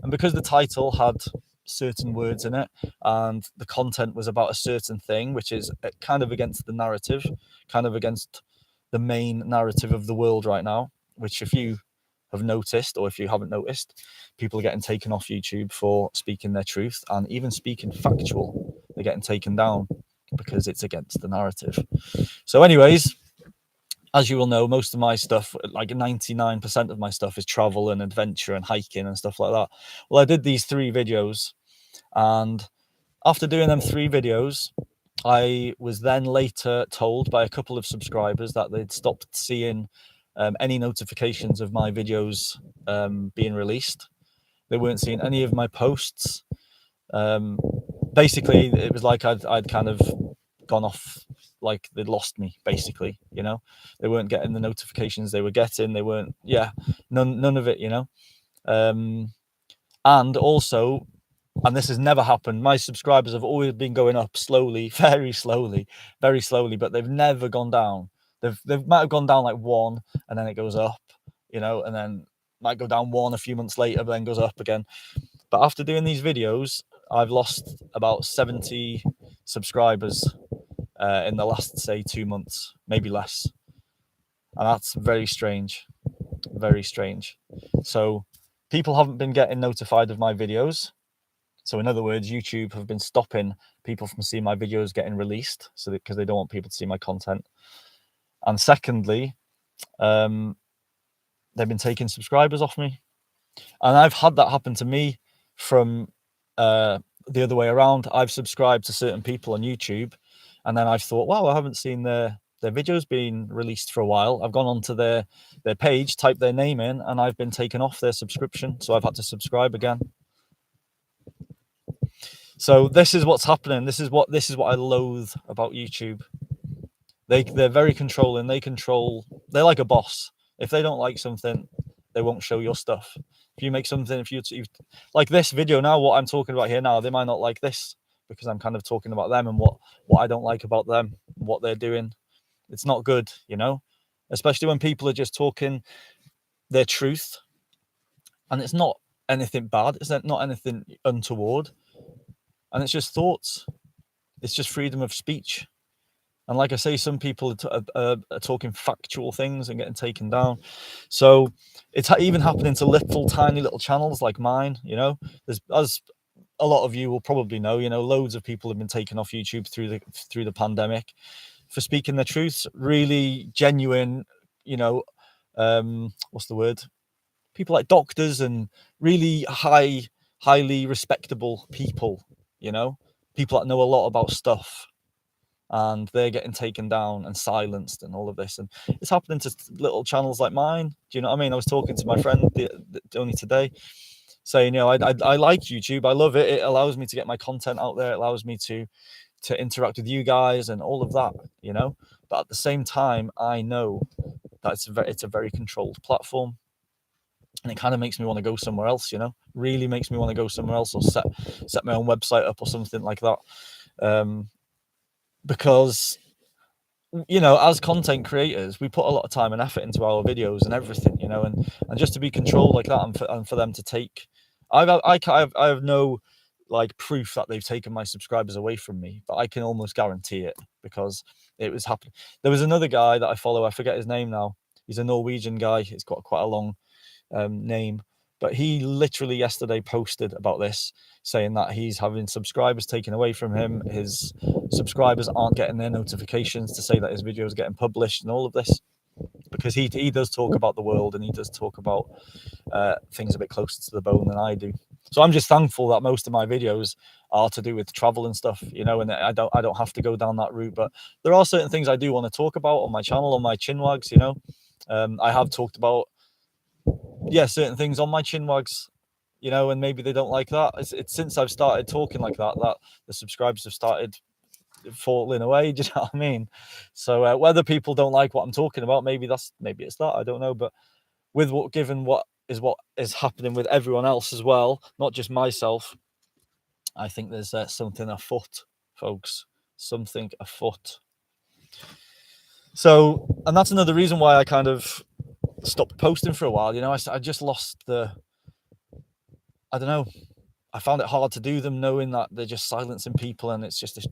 And because the title had certain words in it and the content was about a certain thing, which is kind of against the narrative, kind of against the main narrative of the world right now, which if you have noticed, or if you haven't noticed, people are getting taken off YouTube for speaking their truth, and even speaking factual, they're getting taken down because it's against the narrative. So anyways, as you will know, most of my stuff, like 99% of my stuff, is travel and adventure and hiking and stuff like that. Well, I did these 3 videos, and after doing them 3 videos, I was then later told by a couple of subscribers that they'd stopped seeing any notifications of my videos being released. They weren't seeing any of my posts. Basically, it was like I'd kind of gone off, like they'd lost me, basically. They weren't getting the notifications they were getting. They weren't, none of it, and also, and this has never happened, my subscribers have always been going up slowly, very slowly, but they've never gone down. They might have gone down like 1, and then it goes up, and then might go down 1 a few months later, but then goes up again. But after doing these videos, I've lost about 70 subscribers in the last, say, 2 months, maybe less. And that's very strange, very strange. So people haven't been getting notified of my videos. So in other words, YouTube have been stopping people from seeing my videos getting released, so because they don't want people to see my content. And secondly, they've been taking subscribers off me. And I've had that happen to me from the other way around. I've subscribed to certain people on YouTube, and then I've thought, wow, I haven't seen their videos being released for a while. I've gone onto their page, typed their name in, and I've been taken off their subscription. So I've had to subscribe again. So this is what's happening. This is what I loathe about YouTube. They're very controlling. They're like a boss. If they don't like something, they won't show your stuff. If you make something, if you like this video now, what I'm talking about here now, they might not like this because I'm kind of talking about them and what I don't like about them, what they're doing. It's not good, especially when people are just talking their truth, and it's not anything bad. It's not anything untoward. And it's just thoughts. It's just freedom of speech. And like I say, some people are talking factual things and getting taken down. So it's even happening to tiny little channels like mine. There's, as a lot of you will probably know, loads of people have been taken off YouTube through the pandemic for speaking their truths. Really genuine, what's the word? People like doctors and really highly respectable people. People that know a lot about stuff, and they're getting taken down and silenced and all of this. And it's happening to little channels like mine. Do you know what I mean? I was talking to my friend only today, saying, I like YouTube. I love it. It allows me to get my content out there. It allows me to interact with you guys and all of that, But at the same time, I know that it's a very controlled platform. And it kind of makes me want to go somewhere else, really makes me want to go somewhere else, or set my own website up or something like that. Because you know, as content creators, we put a lot of time and effort into our videos and everything, you know, and just to be controlled like that, and for them to take, I have no like proof that they've taken my subscribers away from me, but I can almost guarantee it because it was happening. There was another guy that I follow, I forget his name now. He's a Norwegian guy. He's got quite a long name, but he literally yesterday posted about this, saying that he's having subscribers taken away from him. His subscribers aren't getting their notifications to say that his videos are getting published and all of this, because he does talk about the world, and he does talk about things a bit closer to the bone than I do. So I'm just thankful that most of my videos are to do with travel and stuff, you know, and I don't have to go down that route. But there are certain things I do want to talk about on my channel, on my chinwags, you know. I have talked about, yeah, certain things on my chinwags, you know, and maybe they don't like that. It's since I've started talking like that the subscribers have started falling away. Do you know what I mean? So whether people don't like what I'm talking about, maybe it's that, I don't know. But with what is happening with everyone else as well, not just myself, I think there's something afoot, folks. Something afoot. So, and that's another reason why I kind of stopped posting for a while. You know, I just lost I don't know. I found it hard to do them, knowing that they're just silencing people, and it's just a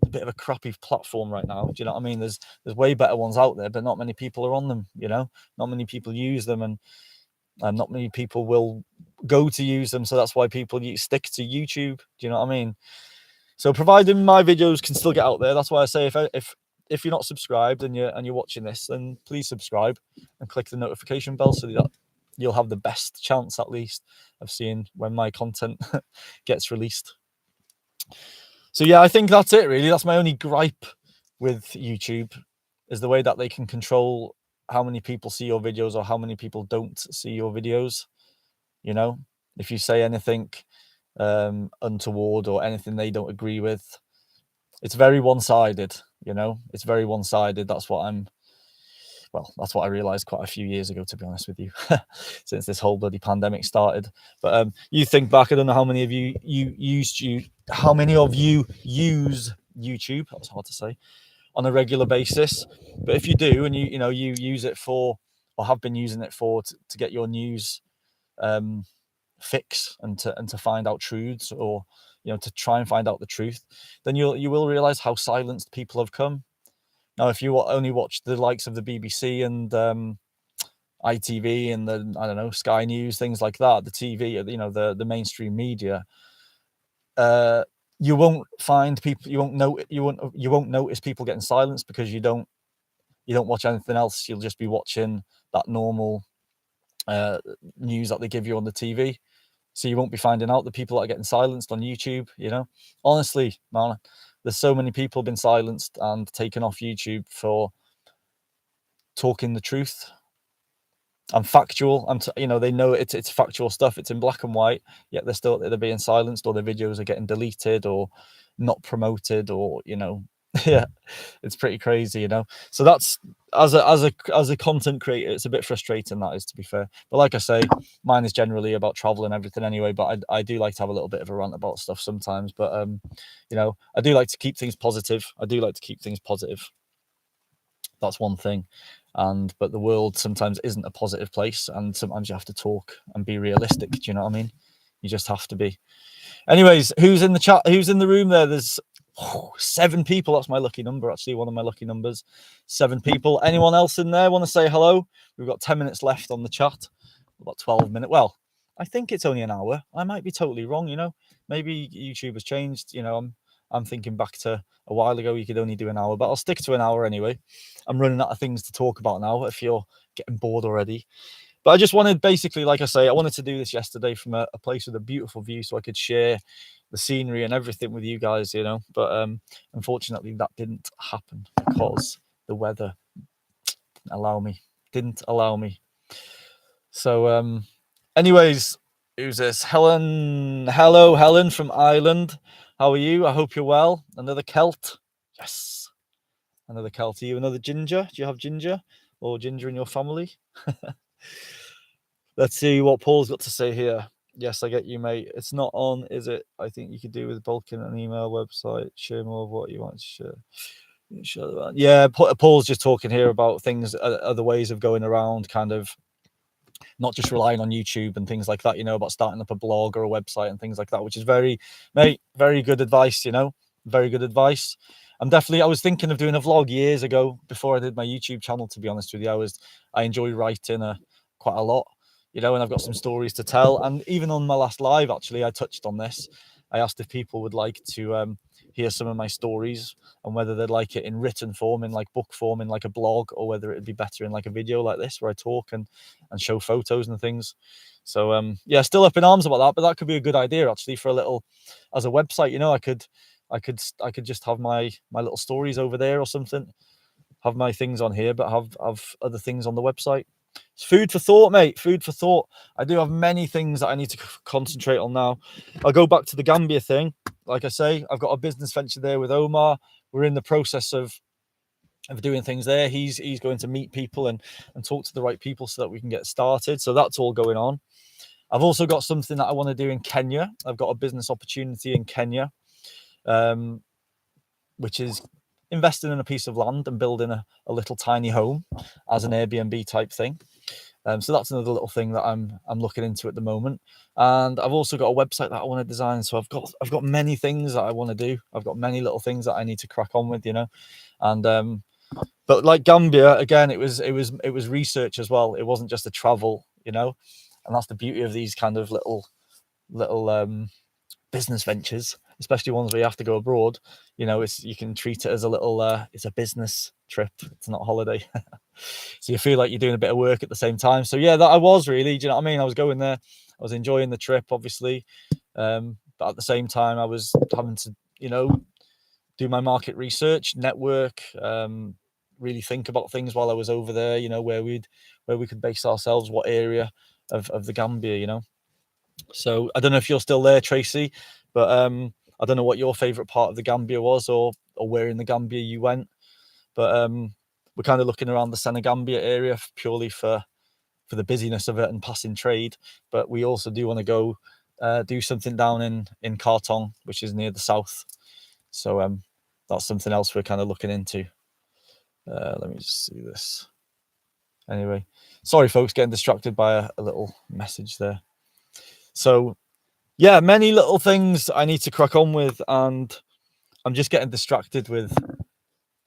bit of a crappy platform right now. Do you know what I mean? There's way better ones out there, but not many people are on them. You know, not many people use them, and not many people will go to use them. So that's why people stick to YouTube. Do you know what I mean? So providing my videos can still get out there, that's why I say if you're not subscribed and you're watching this, then please subscribe and click the notification bell so that you'll have the best chance, at least, of seeing when my content gets released. So yeah, I think that's it really. That's my only gripe with YouTube, is the way that they can control how many people see your videos or how many people don't see your videos. You know, if you say anything untoward or anything they don't agree with, it's very one-sided. You know, it's very one-sided. That's what I realized quite a few years ago, to be honest with you, since this whole bloody pandemic started. But you think back, I don't know how many of you use YouTube. That was hard to say, on a regular basis. But if you do, and you use it for, or have been using it for, to get your news fix and to find out truths, or to try and find out the truth, then you will realize how silenced people have come. Now, if you only watch the likes of the BBC and ITV and the, I don't know, Sky News, things like that, the TV, the mainstream media, you won't find people. You won't notice people getting silenced, because you don't watch anything else. You'll just be watching that normal news that they give you on the TV. So you won't be finding out the people that are getting silenced on YouTube. Honestly, man, there's so many people been silenced and taken off YouTube for talking the truth and factual. They know it's factual stuff. It's in black and white. Yet they're being silenced, or their videos are getting deleted or not promoted, or yeah, it's pretty crazy. So that's, as a content creator, it's a bit frustrating, that is, to be fair. But like I say, mine is generally about travel and everything anyway, but I do like to have a little bit of a rant about stuff sometimes. But I do like to keep things positive. That's one thing. But the world sometimes isn't a positive place, and sometimes you have to talk and be realistic. Do you know what I mean? You just have to be. Anyways, who's in the chat? Who's in the room there? There's 7 people. That's my lucky number, actually, one of my lucky numbers. 7 people. Anyone else in there want to say hello? We've got 10 minutes left on the chat. About 12 minutes. Well, I think it's only an hour. I might be totally wrong. Maybe YouTube has changed. I'm thinking back to a while ago, you could only do an hour, but I'll stick to an hour anyway. I'm running out of things to talk about now, if you're getting bored already. But I just wanted, basically, like I say, I wanted to do this yesterday from a place with a beautiful view, so I could share the scenery and everything with you guys, But unfortunately, that didn't happen because the weather didn't allow me. So, anyways, who's this? Helen. Hello, Helen from Ireland. How are you? I hope you're well. Another Celt. Yes. Another Celt. Are you another ginger? Do you have ginger or ginger in your family? Let's see what Paul's got to say here. Yes, I get you, mate. It's not on, is it? I think you could do with bulking an email website. Share more of what you want to share. Yeah, Paul's just talking here about things, other ways of going around, kind of not just relying on YouTube and things like that, about starting up a blog or a website and things like that, which is very good advice, very good advice. I was thinking of doing a vlog years ago before I did my YouTube channel, to be honest with you. I enjoy writing quite a lot, and I've got some stories to tell. And even on my last live, actually, I touched on this. I asked if people would like to hear some of my stories and whether they'd like it in written form, in like book form, in like a blog, or whether it'd be better in like a video like this where I talk and show photos and things. So yeah, still up in arms about that, but that could be a good idea actually for a little, as a website. I could just have my little stories over there or something, have my things on here, but have other things on the website. It's food for thought, mate. Food for thought. I do have many things that I need to concentrate on now. I'll go back to the Gambia thing. Like I say, I've got a business venture there with Omar. We're in the process of doing things there. He's going to meet people and talk to the right people so that we can get started. So that's all going on. I've also got something that I want to do in Kenya. I've got a business opportunity in Kenya, which is investing in a piece of land and building a little tiny home as an Airbnb type thing. So that's another little thing that I'm looking into at the moment. And I've also got a website that I want to design. So I've got many things that I want to do. I've got many little things that I need to crack on with, And but like Gambia, again, it was research as well. It wasn't just a travel, and that's the beauty of these kind of little business ventures, especially ones where you have to go abroad. You can treat it as a little it's a business trip. It's not a holiday. So you feel like you're doing a bit of work at the same time. So yeah, that I was really, do you know what I mean? I was going there, I was enjoying the trip, obviously, but at the same time, I was having to, do my market research, network, really think about things while I was over there. Where we could base ourselves, what area of the Gambia. So I don't know if you're still there, Tracy, but I don't know what your favorite part of the Gambia was, or where in the Gambia you went. But we're kind of looking around the Senegambia area purely for the busyness of it and passing trade. But we also do want to go do something down in Khartoum, which is near the south. So that's something else we're kind of looking into. Let me just see this. Anyway, sorry, folks, getting distracted by a little message there. So yeah, many little things I need to crack on with, and I'm just getting distracted with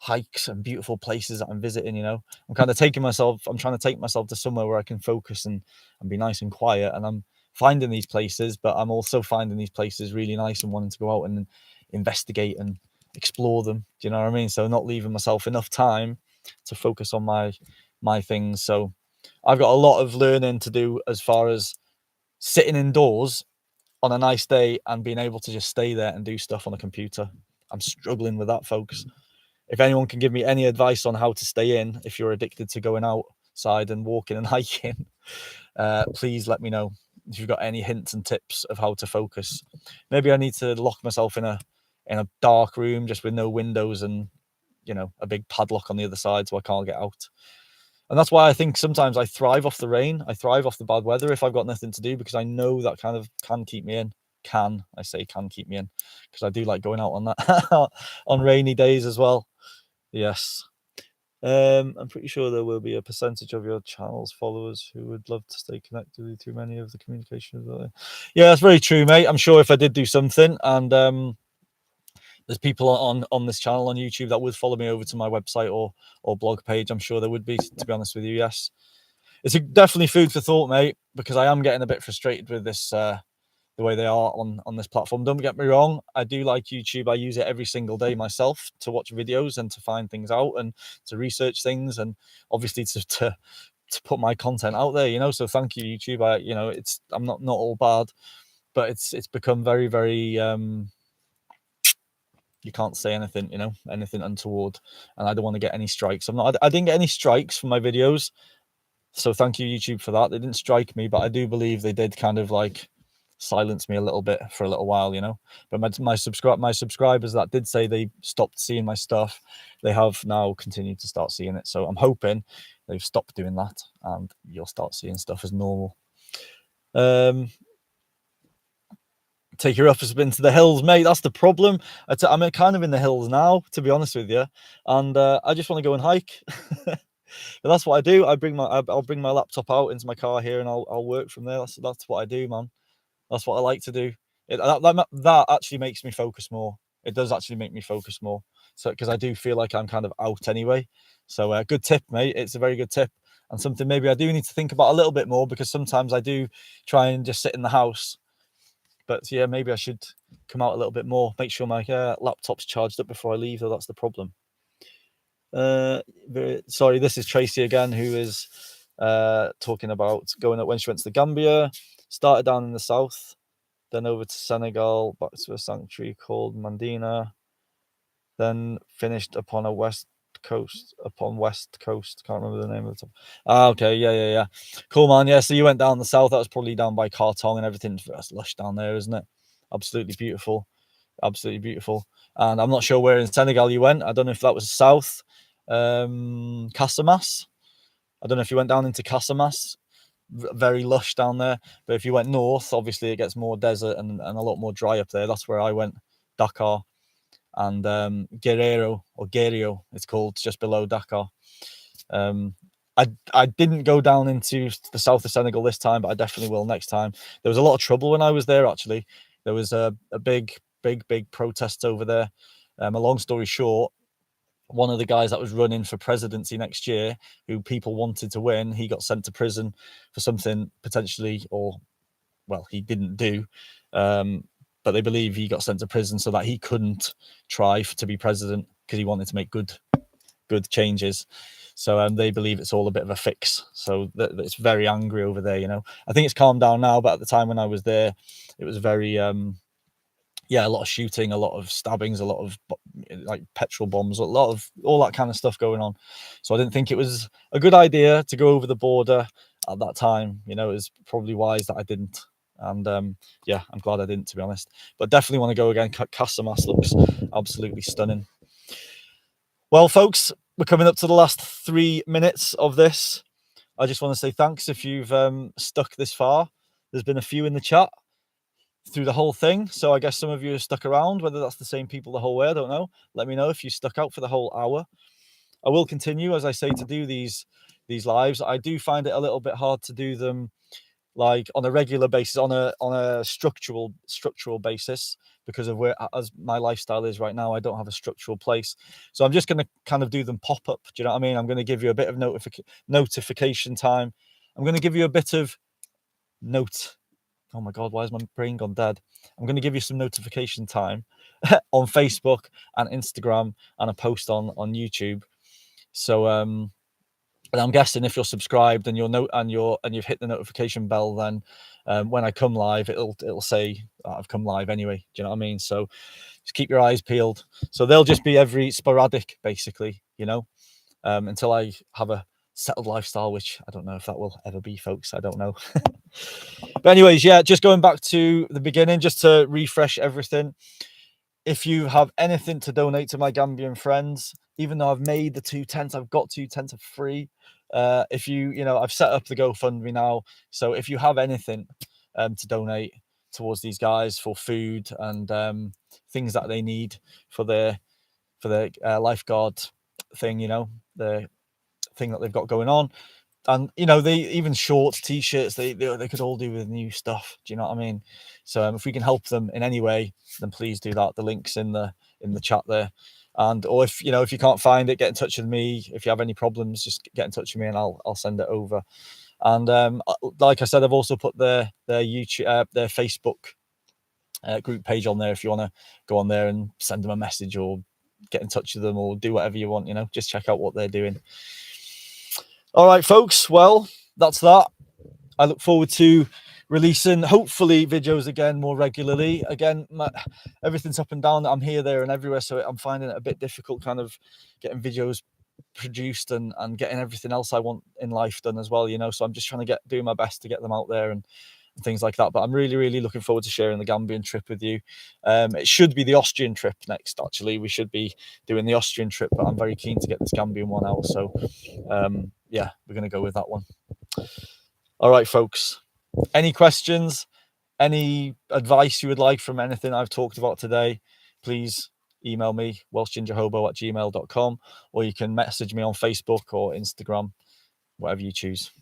hikes and beautiful places that I'm visiting. I'm trying to take myself to somewhere where I can focus and be nice and quiet. And I'm finding these places, but I'm also finding these places really nice and wanting to go out and investigate and explore them. Do you know what I mean? So not leaving myself enough time to focus on my things. So I've got a lot of learning to do as far as sitting indoors on a nice day and being able to just stay there and do stuff on a computer. I'm struggling with that, folks. If anyone can give me any advice on how to stay in, if you're addicted to going outside and walking and hiking, please let me know if you've got any hints and tips of how to focus. Maybe I need to lock myself in a dark room just with no windows and a big padlock on the other side so I can't get out. And that's why I think sometimes I thrive off the rain. I thrive off the bad weather if I've got nothing to do, because I know that kind of can keep me in. Can keep me in, because I do like going out on that on rainy days as well. Yes. I'm pretty sure there will be a percentage of your channel's followers who would love to stay connected with you through many of the communications. Yeah, that's very true, mate. I'm sure if I did do something, and there's people on this channel on YouTube that would follow me over to my website or blog page, I'm sure there would be, to be honest with you. Yes, it's definitely food for thought, mate, because I am getting a bit frustrated with this the way they are on this platform. Don't get me wrong, I do like YouTube. I use it every single day myself to watch videos and to find things out and to research things, and obviously to put my content out there, so thank you, YouTube. I'm not all bad, but it's become very, very you can't say anything, anything untoward, and I don't want to get any strikes. I didn't get any strikes for my videos, so thank you, YouTube, for that. They didn't strike me, but I do believe they did kind of like silence me a little bit for a little while, But my subscribers that did say they stopped seeing my stuff, they have now continued to start seeing it. So I'm hoping they've stopped doing that and you'll start seeing stuff as normal. take your up into the hills, mate. That's the problem. I'm kind of in the hills now, to be honest with you, and I just want to go and hike. But that's what I do. I'll bring my laptop out into my car here, and I'll work from there. That's what I do, man. That's what I like to do. That actually makes me focus more. It does actually make me focus more. So because I do feel like I'm kind of out anyway. So good tip, mate. It's a very good tip, and something maybe I do need to think about a little bit more, because sometimes I do try and just sit in the house. But yeah, maybe I should come out a little bit more. Make sure my laptop's charged up before I leave, though. That's the problem. Sorry, this is Tracy again, who is talking about going up when she went to the Gambia. Started down in the south, then over to Senegal, back to a sanctuary called Mandina, then finished upon west coast. Can't remember the name of the top. Okay, yeah. Cool, man. Yeah, so you went down the south. That was probably down by Khartoum and everything. That's lush down there, isn't it? Absolutely beautiful. Absolutely beautiful. And I'm not sure where in Senegal you went. I don't know if that was south. Casamas. I don't know if you went down into Casamas. Very lush down there. But if you went north, obviously it gets more desert and a lot more dry up there. That's where I went. Dakar and Guerrero, or Guerrero, it's called, just below Dakar. I didn't go down into the south of Senegal this time, but I definitely will next time. There was a lot of trouble when I was there, actually. There was a big protest over there. A long story short, one of the guys that was running for presidency next year, who people wanted to win, he got sent to prison for something potentially, or, well, he didn't do. But they believe he got sent to prison so that he couldn't try to be president, because he wanted to make good changes. So they believe it's all a bit of a fix. So it's very angry over there, you know. I think it's calmed down now, but at the time when I was there, it was very a lot of shooting, a lot of stabbings, a lot of like petrol bombs, a lot of all that kind of stuff going on. So I didn't think it was a good idea to go over the border at that time. You know, it was probably wise that I didn't. And I'm glad I didn't, to be honest. But definitely want to go again. Casamas looks absolutely stunning. Well, folks, we're coming up to the last 3 minutes of this. I just want to say thanks if you've stuck this far. There's been a few in the chat through the whole thing, so I guess some of you have stuck around. Whether that's the same people the whole way, I don't know. Let me know if you stuck out for the whole hour. I will continue, as I say, to do these lives. I do find it a little bit hard to do them like on a regular basis, on a structural basis, because of where, as my lifestyle is right now, I don't have a structural place. So I'm just going to kind of do them pop up. Do you know what I mean? I'm going to give you a bit of notification time. I'm going to give you a bit of oh my God, why has my brain gone dead? I'm going to give you some notification time on Facebook and Instagram, and a post on YouTube. So and I'm guessing if you're subscribed and you've hit the notification bell, then when I come live, it'll say I've come live anyway. Do you know what I mean? So just keep your eyes peeled. So they'll just be every sporadic, basically, you know, until I have a settled lifestyle, which I don't know if that will ever be, folks. I don't know. But anyways, yeah, just going back to the beginning, just to refresh everything. If you have anything to donate to my Gambian friends, even though I've made the 2 tents, I've got 2 tents for free. If I've set up the GoFundMe now. So if you have anything to donate towards these guys for food and things that they need for their lifeguard thing, you know, the thing that they've got going on. And they even shorts, t-shirts, they could all do with new stuff. Do you know what I mean? So if we can help them in any way, then please do that. The link's in the chat there. And or if you can't find it, get in touch with me. If you have any problems, just get in touch with me and I'll send it over. And like I said, I've also put their YouTube, their Facebook group page on there. If you want to go on there and send them a message or get in touch with them or do whatever you want, just check out what they're doing. All right, folks. Well, that's that. I look forward to releasing, hopefully, videos again more regularly. Again, everything's up and down. I'm here, there, and everywhere, so I'm finding it a bit difficult kind of getting videos produced and getting everything else I want in life done as well, So I'm just trying to do my best to get them out there and things like that. But I'm really, really looking forward to sharing the Gambian trip with you. It should be the Austrian trip next, actually. We should be doing the Austrian trip, but I'm very keen to get this Gambian one out. So, yeah, we're going to go with that one. All right, folks. Any questions? Any advice you would like from anything I've talked about today, please email me, welshgingerhobo@gmail.com, or you can message me on Facebook or Instagram, whatever you choose.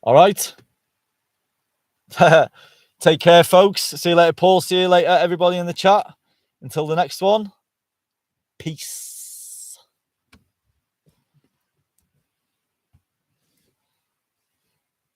All right. Take care, folks. See you later, Paul. See you later, everybody in the chat. Until the next one, peace.